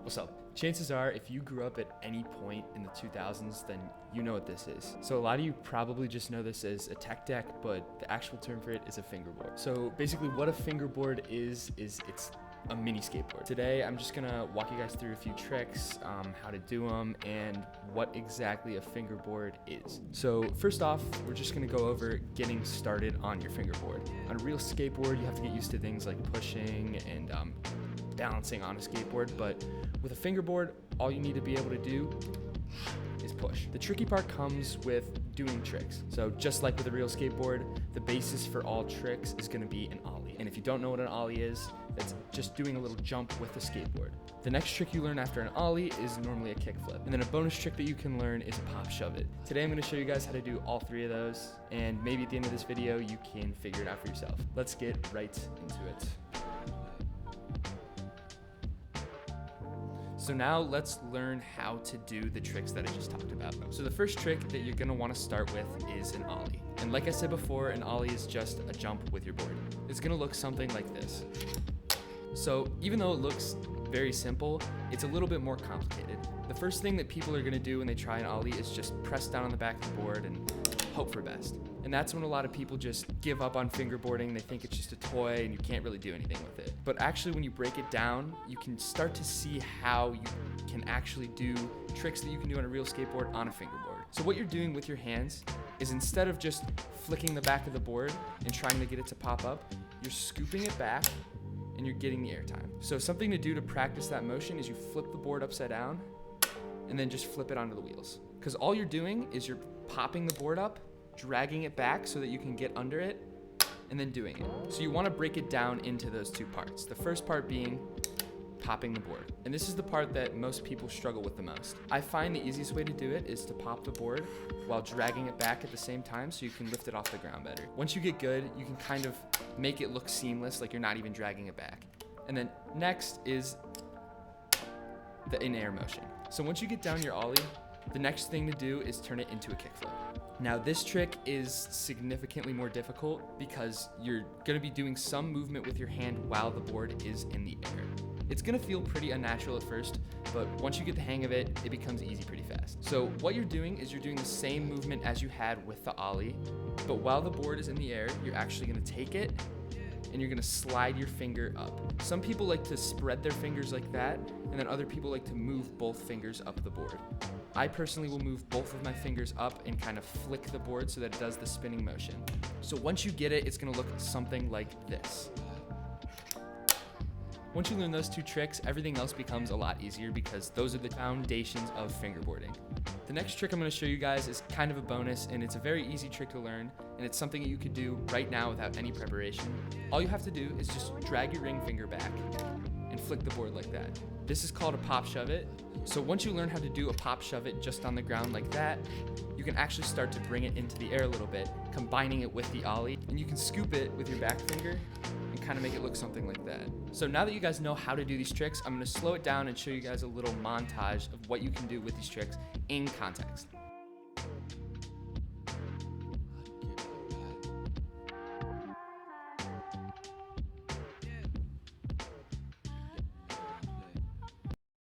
What's up? Chances are, if you grew up at any point in the 2000s, then you know what this is. So a lot of you probably just know this as a tech deck, but the actual term for it is a fingerboard. So basically what a fingerboard is it's a mini skateboard. Today, I'm just gonna walk you guys through a few tricks, how to do them, and what exactly a fingerboard is. So first off, we're just gonna go over getting started on your fingerboard. On a real skateboard, you have to get used to things like pushing and balancing on a skateboard, but with a fingerboard, all you need to be able to do is push. The tricky part comes with doing tricks. So just like with a real skateboard, the basis for all tricks is gonna be an ollie. And if you don't know what an ollie is, that's just doing a little jump with a skateboard. The next trick you learn after an ollie is normally a kickflip. And then a bonus trick that you can learn is a pop shove it. Today I'm gonna show you guys how to do all three of those, and maybe at the end of this video, you can figure it out for yourself. Let's get right into it. So now let's learn how to do the tricks that I just talked about. So the first trick that you're gonna wanna start with is an ollie. And like I said before, an ollie is just a jump with your board. It's gonna look something like this. So even though it looks very simple, it's a little bit more complicated. The first thing that people are gonna do when they try an ollie is just press down on the back of the board and hope for best. And that's when a lot of people just give up on fingerboarding. They think it's just a toy and you can't really do anything with it. But actually, when you break it down, you can start to see how you can actually do tricks that you can do on a real skateboard on a fingerboard. So what you're doing with your hands is, instead of just flicking the back of the board and trying to get it to pop up, you're scooping it back and you're getting the air time. So something to do to practice that motion is you flip the board upside down and then just flip it onto the wheels. Because all you're doing is you're popping the board up, dragging it back so that you can get under it, and then doing it. So you want to break it down into those two parts. The first part being popping the board. And this is the part that most people struggle with the most. I find the easiest way to do it is to pop the board while dragging it back at the same time so you can lift it off the ground better. Once you get good, you can kind of make it look seamless, like you're not even dragging it back. And then next is the in-air motion. So once you get down your ollie, the next thing to do is turn it into a kickflip. Now this trick is significantly more difficult because you're gonna be doing some movement with your hand while the board is in the air. It's gonna feel pretty unnatural at first, but once you get the hang of it, it becomes easy pretty fast. So what you're doing is you're doing the same movement as you had with the ollie, but while the board is in the air, you're actually gonna take it and you're gonna slide your finger up. Some people like to spread their fingers like that, and then other people like to move both fingers up the board. I personally will move both of my fingers up and kind of flick the board so that it does the spinning motion. So once you get it, it's gonna look something like this. Once you learn those two tricks, everything else becomes a lot easier because those are the foundations of fingerboarding. The next trick I'm gonna show you guys is kind of a bonus, and it's a very easy trick to learn, and it's something that you could do right now without any preparation. All you have to do is just drag your ring finger back and flick the board like that. This is called a pop shove it. So once you learn how to do a pop shove it just on the ground like that, you can actually start to bring it into the air a little bit, combining it with the ollie, and you can scoop it with your back finger and kind of make it look something like that. So now that you guys know how to do these tricks, I'm gonna slow it down and show you guys a little montage of what you can do with these tricks in context.